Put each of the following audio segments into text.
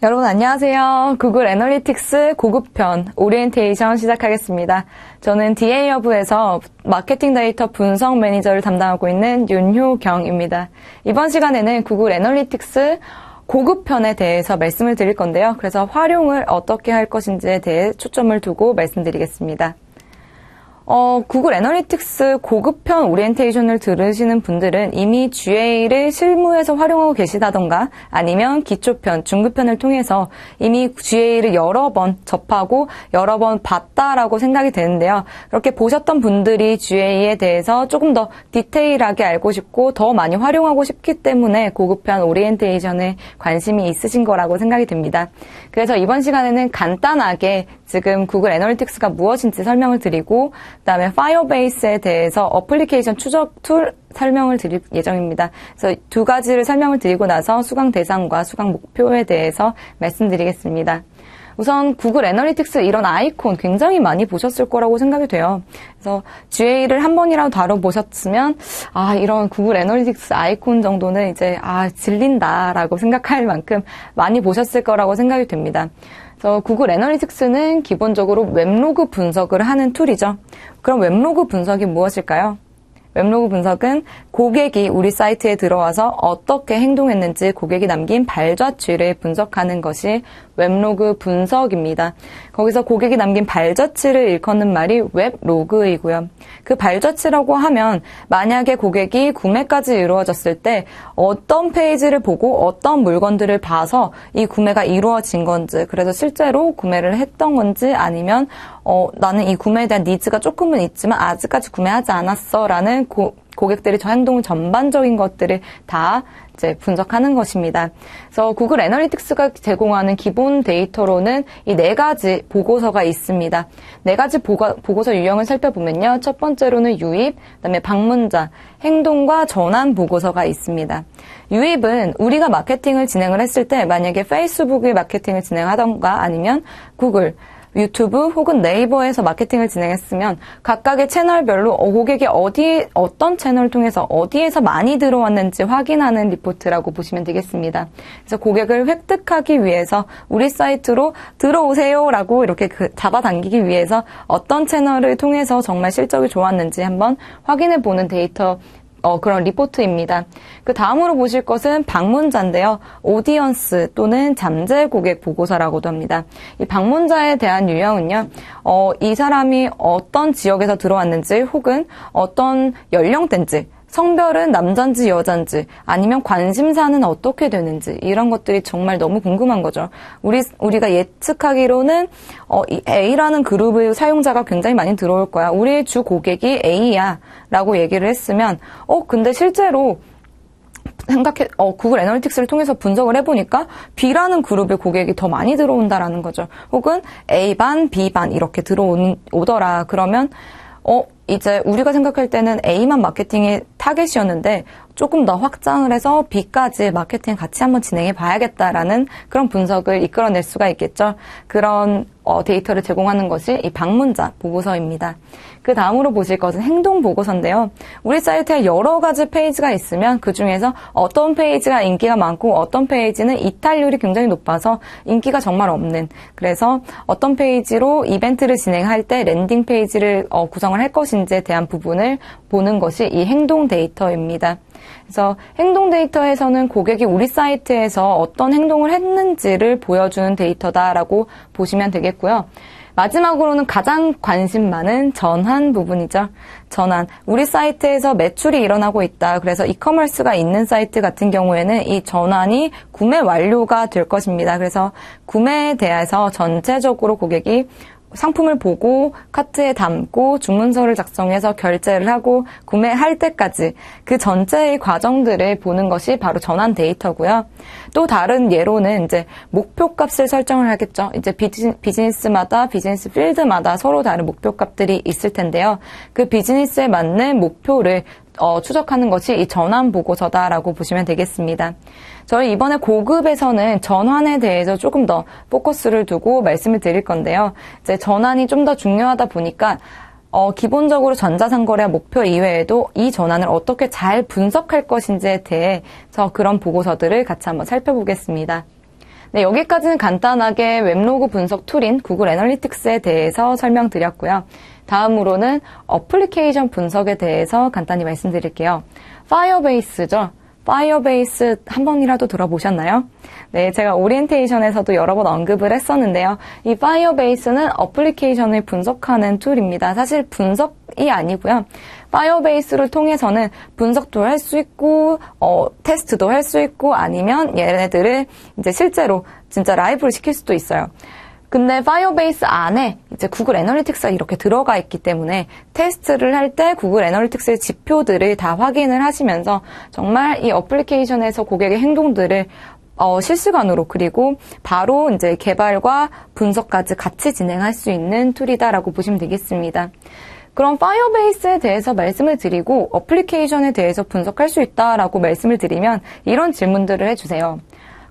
여러분 안녕하세요. 구글 애널리틱스 고급편 오리엔테이션 시작하겠습니다. 저는 DA허브에서 마케팅 데이터 분석 매니저를 담당하고 있는 윤효경입니다. 이번 시간에는 구글 애널리틱스 고급편에 대해서 말씀을 드릴 건데요. 그래서 활용을 어떻게 할 것인지에 대해 초점을 두고 말씀드리겠습니다. 구글 애널리틱스 고급편 오리엔테이션을 들으시는 분들은 이미 GA를 실무에서 활용하고 계시다던가 아니면 기초편, 중급편을 통해서 이미 GA를 여러 번 접하고 여러 번 봤다라고 생각이 되는데요. 그렇게 보셨던 분들이 GA에 대해서 조금 더 디테일하게 알고 싶고 더 많이 활용하고 싶기 때문에 고급편 오리엔테이션에 관심이 있으신 거라고 생각이 듭니다. 그래서 이번 시간에는 간단하게 지금 구글 애널리틱스가 무엇인지 설명을 드리고 그다음에 파이어베이스에 대해서 어플리케이션 추적 툴 설명을 드릴 예정입니다. 그래서 두 가지를 설명을 드리고 나서 수강 대상과 수강 목표에 대해서 말씀드리겠습니다. 우선 구글 애널리틱스 이런 아이콘 굉장히 많이 보셨을 거라고 생각이 돼요. 그래서 GA를 한 번이라도 다뤄보셨으면 이런 구글 애널리틱스 아이콘 정도는 이제 질린다라고 생각할 만큼 많이 보셨을 거라고 생각이 됩니다. 그래서 구글 애널리틱스는 기본적으로 웹로그 분석을 하는 툴이죠. 그럼 웹로그 분석이 무엇일까요? 웹로그 분석은 고객이 우리 사이트에 들어와서 어떻게 행동했는지 고객이 남긴 발자취를 분석하는 것이 웹로그 분석입니다. 거기서 고객이 남긴 발자취를 일컫는 말이 웹로그이고요. 그 발자취라고 하면 만약에 고객이 구매까지 이루어졌을 때 어떤 페이지를 보고 어떤 물건들을 봐서 이 구매가 이루어진 건지, 그래서 실제로 구매를 했던 건지 아니면 나는 이 구매에 대한 니즈가 조금은 있지만 아직까지 구매하지 않았어 라는 고객들이 저 행동을 전반적인 것들을 다 이제 분석하는 것입니다. 그래서 구글 애널리틱스가 제공하는 기본 데이터로는 이 4가지 보고서가 있습니다. 4가지 보고서 유형을 살펴보면요. 첫 번째로는 유입, 그다음에 방문자, 행동과 전환 보고서가 있습니다. 유입은 우리가 마케팅을 진행을 했을 때 만약에 페이스북의 마케팅을 진행하던가 아니면 구글, 유튜브 혹은 네이버에서 마케팅을 진행했으면 각각의 채널별로 고객이 어떤 채널을 통해서 어디에서 많이 들어왔는지 확인하는 리포트라고 보시면 되겠습니다. 그래서 고객을 획득하기 위해서 우리 사이트로 들어오세요라고 이렇게 잡아당기기 위해서 어떤 채널을 통해서 정말 실적이 좋았는지 한번 확인해 보는 데이터 그런 리포트입니다. 그 다음으로 보실 것은 방문자인데요. 오디언스 또는 잠재 고객 보고서라고도 합니다. 이 방문자에 대한 유형은요. 이 사람이 어떤 지역에서 들어왔는지 혹은 어떤 연령대인지 성별은 남잔지 여잔지 아니면 관심사는 어떻게 되는지 이런 것들이 정말 너무 궁금한 거죠. 우리가 예측하기로는 이 A라는 그룹의 사용자가 굉장히 많이 들어올 거야. 우리의 주 고객이 A야 라고 얘기를 했으면 근데 실제로 구글 애널리틱스를 통해서 분석을 해보니까 B라는 그룹의 고객이 더 많이 들어온다라는 거죠. 혹은 A반, B반 이렇게 들어오더라. 그러면 이제 우리가 생각할 때는 A만 마케팅의 타겟이었는데 조금 더 확장을 해서 B까지 마케팅 같이 한번 진행해 봐야겠다라는 그런 분석을 이끌어낼 수가 있겠죠. 그런 데이터를 제공하는 것이 이 방문자 보고서입니다. 그 다음으로 보실 것은 행동 보고서인데요. 우리 사이트에 여러 가지 페이지가 있으면 그 중에서 어떤 페이지가 인기가 많고 어떤 페이지는 이탈률이 굉장히 높아서 인기가 정말 없는, 그래서 어떤 페이지로 이벤트를 진행할 때 랜딩 페이지를 구성을 할 것인지에 대한 부분을 보는 것이 이 행동 데이터입니다. 그래서 행동 데이터에서는 고객이 우리 사이트에서 어떤 행동을 했는지를 보여주는 데이터다라고 보시면 되겠고요. 마지막으로는 가장 관심 많은 전환 부분이죠. 전환. 우리 사이트에서 매출이 일어나고 있다. 그래서 이커머스가 있는 사이트 같은 경우에는 이 전환이 구매 완료가 될 것입니다. 그래서 구매에 대해서 전체적으로 고객이 상품을 보고 카트에 담고 주문서를 작성해서 결제를 하고 구매할 때까지 그 전체의 과정들을 보는 것이 바로 전환 데이터고요. 또 다른 예로는 이제 목표 값을 설정을 하겠죠. 이제 비즈니스마다 비즈니스 필드마다 서로 다른 목표 값들이 있을 텐데요. 그 비즈니스에 맞는 목표를 추적하는 것이 이 전환 보고서다라고 보시면 되겠습니다. 저희 이번에 고급에서는 전환에 대해서 조금 더 포커스를 두고 말씀을 드릴 건데요. 이제 전환이 좀 더 중요하다 보니까 기본적으로 전자상거래 목표 이외에도 이 전환을 어떻게 잘 분석할 것인지에 대해서 그런 보고서들을 같이 한번 살펴보겠습니다. 네, 여기까지는 간단하게 웹로그 분석 툴인 구글 애널리틱스에 대해서 설명드렸고요. 다음으로는 어플리케이션 분석에 대해서 간단히 말씀드릴게요. 파이어베이스죠. 파이어베이스 한 번이라도 들어보셨나요? 네, 제가 오리엔테이션에서도 여러 번 언급을 했었는데요. 이 파이어베이스는 어플리케이션을 분석하는 툴입니다. 사실 분석이 아니고요. 파이어베이스를 통해서는 분석도 할 수 있고, 테스트도 할 수 있고, 아니면 얘네들을 이제 실제로 진짜 라이브를 시킬 수도 있어요. 근데 파이어베이스 안에 이제 구글 애널리틱스가 이렇게 들어가 있기 때문에 테스트를 할 때 구글 애널리틱스의 지표들을 다 확인을 하시면서 정말 이 어플리케이션에서 고객의 행동들을 실시간으로 그리고 바로 이제 개발과 분석까지 같이 진행할 수 있는 툴이다라고 보시면 되겠습니다. 그럼 파이어베이스에 대해서 말씀을 드리고 어플리케이션에 대해서 분석할 수 있다라고 말씀을 드리면 이런 질문들을 해주세요.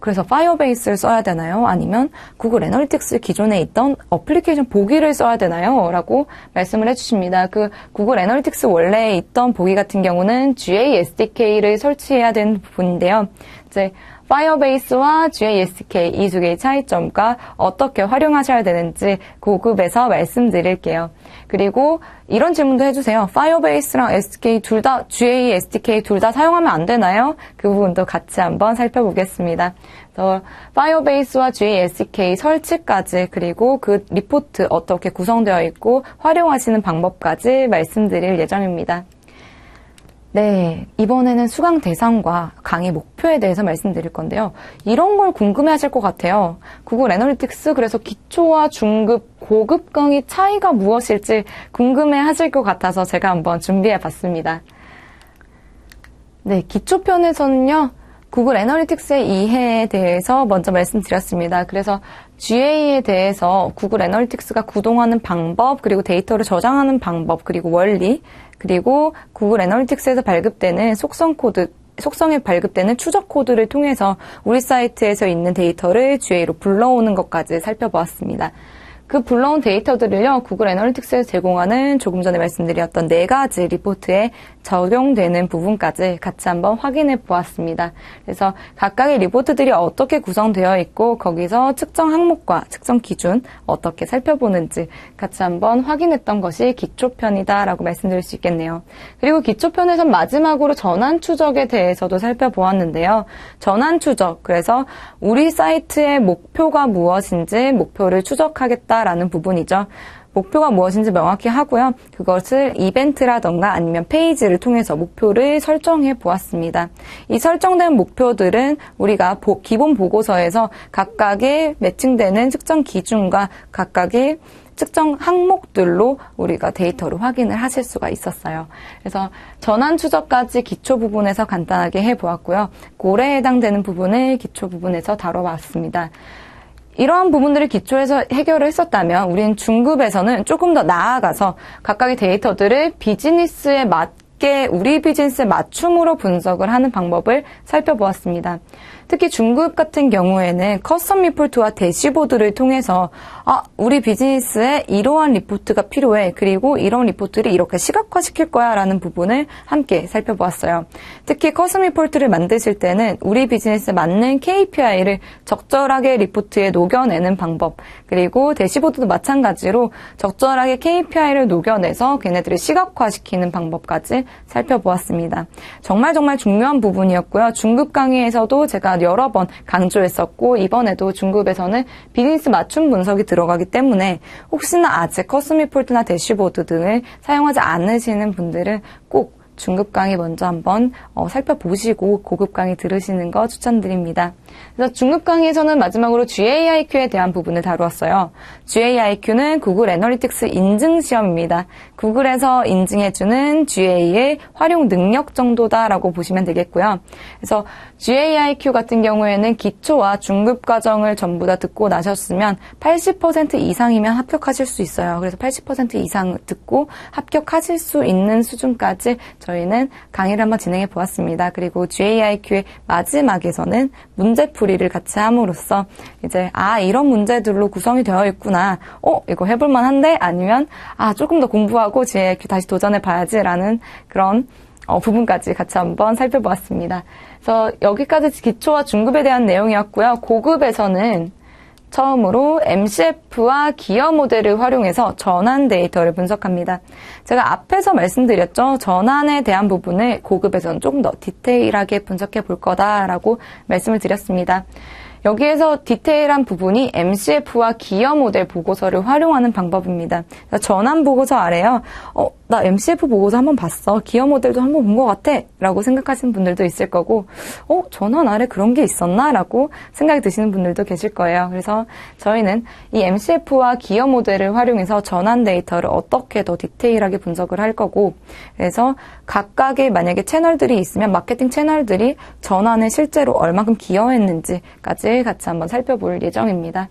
그래서 파이어베이스를 써야 되나요? 아니면 구글 애널리틱스 기존에 있던 어플리케이션 보기를 써야 되나요? 라고 말씀을 해주십니다. 그 구글 애널리틱스 원래 있던 보기 같은 경우는 GA SDK를 설치해야 되는 부분인데요. 이제 파이어베이스와 GA SDK 이 두 개의 차이점과 어떻게 활용하셔야 되는지 고급에서 말씀드릴게요. 그리고 이런 질문도 해주세요. 파이어베이스랑 SDK 둘 다, GA SDK 둘 다 사용하면 안 되나요? 그 부분도 같이 한번 살펴보겠습니다. 그래서 파이어베이스와 GA SDK 설치까지 그리고 그 리포트 어떻게 구성되어 있고 활용하시는 방법까지 말씀드릴 예정입니다. 네, 이번에는 수강 대상과 강의 목표에 대해서 말씀드릴 건데요. 이런 걸 궁금해하실 것 같아요. 구글 애널리틱스 그래서 기초와 중급, 고급 강의 차이가 무엇일지 궁금해하실 것 같아서 제가 한번 준비해봤습니다. 네, 기초편에서는요. 구글 애널리틱스의 이해에 대해서 먼저 말씀드렸습니다. 그래서 GA에 대해서 구글 애널리틱스가 구동하는 방법, 그리고 데이터를 저장하는 방법, 그리고 원리, 그리고 구글 애널리틱스에서 발급되는 속성에 발급되는 추적 코드를 통해서 우리 사이트에서 있는 데이터를 GA로 불러오는 것까지 살펴보았습니다. 그 불러온 데이터들을요, 구글 애널리틱스에서 제공하는 조금 전에 말씀드렸던 4가지 리포트에 적용되는 부분까지 같이 한번 확인해 보았습니다. 그래서 각각의 리포트들이 어떻게 구성되어 있고 거기서 측정 항목과 측정 기준 어떻게 살펴보는지 같이 한번 확인했던 것이 기초편이다라고 말씀드릴 수 있겠네요. 그리고 기초편에선 마지막으로 전환 추적에 대해서도 살펴보았는데요. 전환 추적, 그래서 우리 사이트의 목표가 무엇인지 목표를 추적하겠다라는 부분이죠. 목표가 무엇인지 명확히 하고요. 그것을 이벤트라던가 아니면 페이지를 통해서 목표를 설정해 보았습니다. 이 설정된 목표들은 우리가 기본 보고서에서 각각의 매칭되는 측정 기준과 각각의 측정 항목들로 우리가 데이터를 확인을 하실 수가 있었어요. 그래서 전환 추적까지 기초 부분에서 간단하게 해보았고요. 고래에 해당되는 부분을 기초 부분에서 다뤄봤습니다. 이러한 부분들을 기초에서 해결을 했었다면 우리는 중급에서는 조금 더 나아가서 각각의 데이터들을 비즈니스에 맞게 우리 비즈니스에 맞춤으로 분석을 하는 방법을 살펴보았습니다. 특히 중급 같은 경우에는 커스텀 리포트와 대시보드를 통해서 우리 비즈니스에 이러한 리포트가 필요해. 그리고 이런 리포트를 이렇게 시각화시킬 거야 라는 부분을 함께 살펴보았어요. 특히 커스텀 리포트를 만드실 때는 우리 비즈니스에 맞는 KPI를 적절하게 리포트에 녹여내는 방법, 그리고 대시보드도 마찬가지로 적절하게 KPI를 녹여내서 걔네들을 시각화시키는 방법까지 살펴보았습니다. 정말 중요한 부분이었고요. 중급 강의에서도 제가 여러 번 강조했었고 이번에도 중급에서는 비즈니스 맞춤 분석이 들어가기 때문에 혹시나 아직 커스텀 리포트나 대시보드 등을 사용하지 않으시는 분들은 꼭 중급 강의 먼저 한번 살펴보시고 고급 강의 들으시는 거 추천드립니다. 그래서 중급 강의에서는 마지막으로 GAIQ에 대한 부분을 다루었어요. GAIQ는 구글 애널리틱스 인증 시험입니다. 구글에서 인증해주는 GA의 활용 능력 정도다라고 보시면 되겠고요. 그래서 GAIQ 같은 경우에는 기초와 중급 과정을 전부 다 듣고 나셨으면 80% 이상이면 합격하실 수 있어요. 그래서 80% 이상 듣고 합격하실 수 있는 수준까지 저희는 강의를 한번 진행해 보았습니다. 그리고 GAIQ의 마지막에서는 문제풀이를 같이 함으로써 이제 이런 문제들로 구성이 되어 있구나. 이거 해볼만 한데? 아니면 조금 더 공부하고 GAIQ 다시 도전해 봐야지 라는 그런 부분까지 같이 한번 살펴보았습니다. 그래서 여기까지 기초와 중급에 대한 내용이었고요. 고급에서는 처음으로 MCF와 기어 모델을 활용해서 전환 데이터를 분석합니다. 제가 앞에서 말씀드렸죠. 전환에 대한 부분을 고급에서는 조금 더 디테일하게 분석해 볼 거다라고 말씀을 드렸습니다. 여기에서 디테일한 부분이 MCF와 기어 모델 보고서를 활용하는 방법입니다. 전환 보고서 아래요. 나 MCF 보고서 한번 봤어. 기어 모델도 한번 본 것 같아. 라고 생각하시는 분들도 있을 거고, 전환 아래 그런 게 있었나? 라고 생각이 드시는 분들도 계실 거예요. 그래서 저희는 이 MCF와 기어 모델을 활용해서 전환 데이터를 어떻게 더 디테일하게 분석을 할 거고, 그래서 각각의 만약에 채널들이 있으면 마케팅 채널들이 전환에 실제로 얼마큼 기여했는지까지 같이 한번 살펴볼 예정입니다.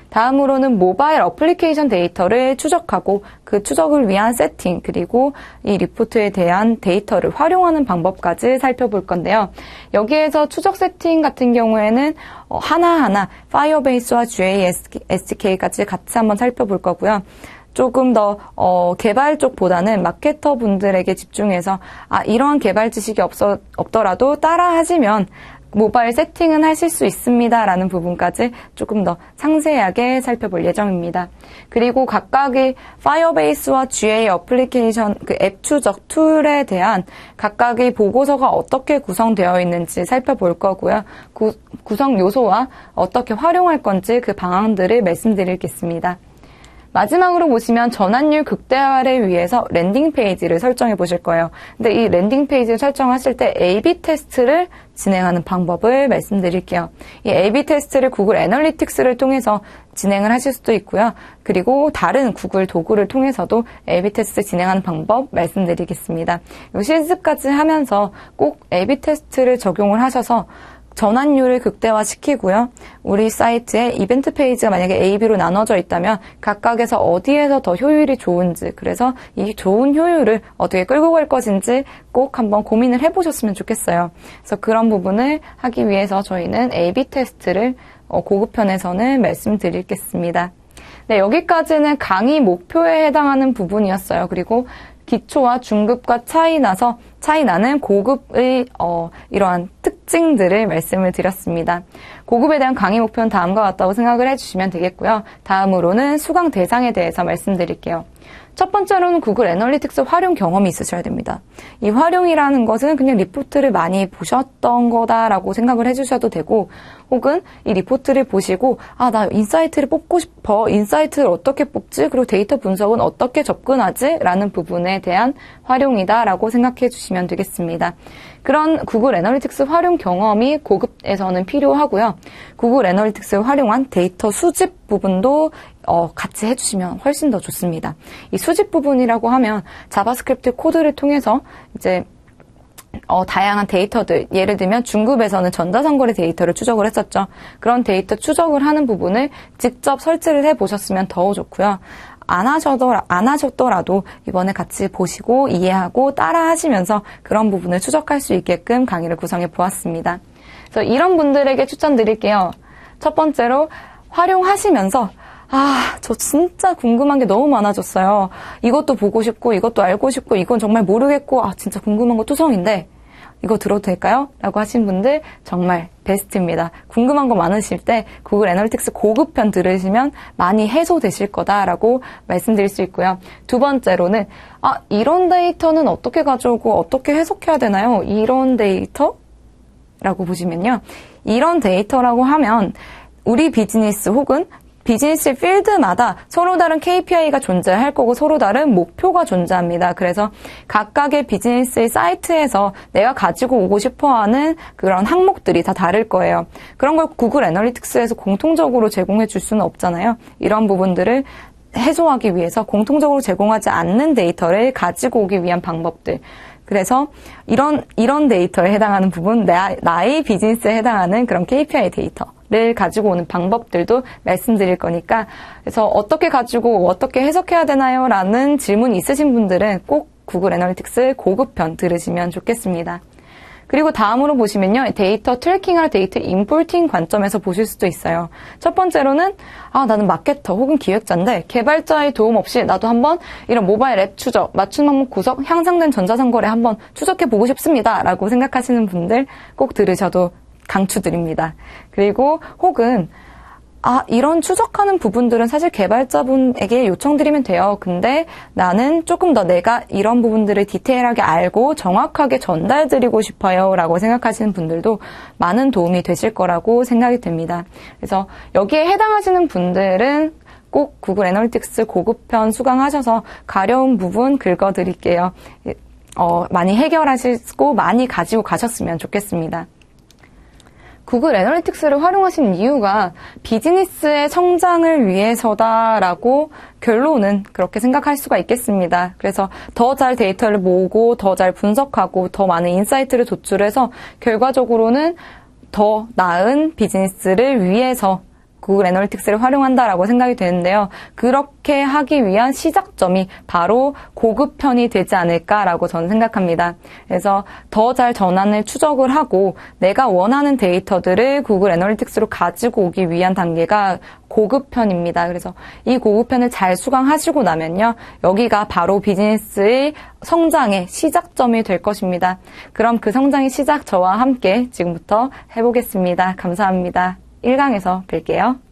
다음으로는 모바일 어플리케이션 데이터를 추적하고 그 추적을 위한 세팅 그리고 이 리포트에 대한 데이터를 활용하는 방법까지 살펴볼 건데요. 여기에서 추적 세팅 같은 경우에는 하나하나 파이어베이스와 GA SDK까지 같이 한번 살펴볼 거고요. 조금 더 개발 쪽보다는 마케터 분들에게 집중해서 이러한 개발 지식이 없더라도 따라 하시면 모바일 세팅은 하실 수 있습니다. 라는 부분까지 조금 더 상세하게 살펴볼 예정입니다. 그리고 각각의 파이어베이스와 GA 어플리케이션 그 앱 추적 툴에 대한 각각의 보고서가 어떻게 구성되어 있는지 살펴볼 거고요. 구성 요소와 어떻게 활용할 건지 그 방안들을 말씀드리겠습니다. 마지막으로 보시면 전환율 극대화를 위해서 랜딩 페이지를 설정해 보실 거예요. 근데 이 랜딩 페이지를 설정하실 때 A/B 테스트를 진행하는 방법을 말씀드릴게요. 이 A/B 테스트를 구글 애널리틱스를 통해서 진행을 하실 수도 있고요. 그리고 다른 구글 도구를 통해서도 A/B 테스트 진행하는 방법 말씀드리겠습니다. 이 실습까지 하면서 꼭 A/B 테스트를 적용을 하셔서 전환율을 극대화시키고요. 우리 사이트에 이벤트 페이지가 만약에 A, B로 나눠져 있다면 각각에서 어디에서 더 효율이 좋은지, 그래서 이 좋은 효율을 어떻게 끌고 갈 것인지 꼭 한번 고민을 해보셨으면 좋겠어요. 그래서 그런 부분을 하기 위해서 저희는 A/B 테스트를 고급편에서는 말씀드리겠습니다. 네, 여기까지는 강의 목표에 해당하는 부분이었어요. 그리고 기초와 중급과 차이 나는 고급의 이러한 특징들을 말씀을 드렸습니다. 고급에 대한 강의 목표는 다음과 같다고 생각을 해주시면 되겠고요. 다음으로는 수강 대상에 대해서 말씀드릴게요. 첫 번째로는 구글 애널리틱스 활용 경험이 있으셔야 됩니다. 이 활용이라는 것은 그냥 리포트를 많이 보셨던 거다라고 생각을 해주셔도 되고, 혹은 이 리포트를 보시고 나 인사이트를 뽑고 싶어. 인사이트를 어떻게 뽑지? 그리고 데이터 분석은 어떻게 접근하지? 라는 부분에 대한 활용이다라고 생각해 주시면 되겠습니다. 그런 구글 애널리틱스 활용 경험이 고급에서는 필요하고요. 구글 애널리틱스 활용한 데이터 수집 부분도 같이 해주시면 훨씬 더 좋습니다. 이 수집 부분이라고 하면 자바스크립트 코드를 통해서 이제 다양한 데이터들, 예를 들면 중급에서는 전자상거래 데이터를 추적을 했었죠. 그런 데이터 추적을 하는 부분을 직접 설치를 해보셨으면 더 좋고요. 안 하셨더라도 이번에 같이 보시고 이해하고 따라 하시면서 그런 부분을 추적할 수 있게끔 강의를 구성해 보았습니다. 그래서 이런 분들에게 추천드릴게요. 첫 번째로 활용하시면서 저 진짜 궁금한 게 너무 많아졌어요. 이것도 보고 싶고 이것도 알고 싶고 이건 정말 모르겠고 진짜 궁금한 거 투성인데 이거 들어도 될까요? 라고 하신 분들 정말 베스트입니다. 궁금한 거 많으실 때 구글 애널리틱스 고급편 들으시면 많이 해소되실 거다라고 말씀드릴 수 있고요. 두 번째로는 이런 데이터는 어떻게 가져오고 어떻게 해석해야 되나요? 이런 데이터? 라고 보시면요. 이런 데이터라고 하면 우리 비즈니스 혹은 비즈니스 필드마다 서로 다른 KPI가 존재할 거고 서로 다른 목표가 존재합니다. 그래서 각각의 비즈니스의 사이트에서 내가 가지고 오고 싶어하는 그런 항목들이 다 다를 거예요. 그런 걸 구글 애널리틱스에서 공통적으로 제공해 줄 수는 없잖아요. 이런 부분들을 해소하기 위해서 공통적으로 제공하지 않는 데이터를 가지고 오기 위한 방법들. 그래서 이런 데이터에 해당하는 부분, 나의 비즈니스에 해당하는 그런 KPI 데이터를 가지고 오는 방법들도 말씀드릴 거니까, 그래서 어떻게 가지고 어떻게 해석해야 되나요? 라는 질문이 있으신 분들은 꼭 구글 애널리틱스 고급편 들으시면 좋겠습니다. 그리고 다음으로 보시면요. 데이터 트래킹이나 데이터 임포팅 관점에서 보실 수도 있어요. 첫 번째로는 나는 마케터 혹은 기획자인데 개발자의 도움 없이 나도 한번 이런 모바일 앱 추적, 맞춤 항목 구성, 향상된 전자상거래 한번 추적해보고 싶습니다. 라고 생각하시는 분들 꼭 들으셔도 강추드립니다. 그리고 혹은 이런 추적하는 부분들은 사실 개발자분에게 요청드리면 돼요. 근데 나는 조금 더 내가 이런 부분들을 디테일하게 알고 정확하게 전달드리고 싶어요. 라고 생각하시는 분들도 많은 도움이 되실 거라고 생각이 됩니다. 그래서 여기에 해당하시는 분들은 꼭 구글 애널리틱스 고급편 수강하셔서 가려운 부분 긁어드릴게요. 많이 해결하시고 많이 가지고 가셨으면 좋겠습니다. 구글 애널리틱스를 활용하신 이유가 비즈니스의 성장을 위해서다라고 결론은 그렇게 생각할 수가 있겠습니다. 그래서 더 잘 데이터를 모으고 더 잘 분석하고 더 많은 인사이트를 도출해서 결과적으로는 더 나은 비즈니스를 위해서 구글 애널리틱스를 활용한다라고 생각이 되는데요. 그렇게 하기 위한 시작점이 바로 고급편이 되지 않을까라고 저는 생각합니다. 그래서 더 잘 전환을 추적을 하고 내가 원하는 데이터들을 구글 애널리틱스로 가지고 오기 위한 단계가 고급편입니다. 그래서 이 고급편을 잘 수강하시고 나면요. 여기가 바로 비즈니스의 성장의 시작점이 될 것입니다. 그럼 그 성장의 시작 저와 함께 지금부터 해보겠습니다. 감사합니다. 1강에서 뵐게요.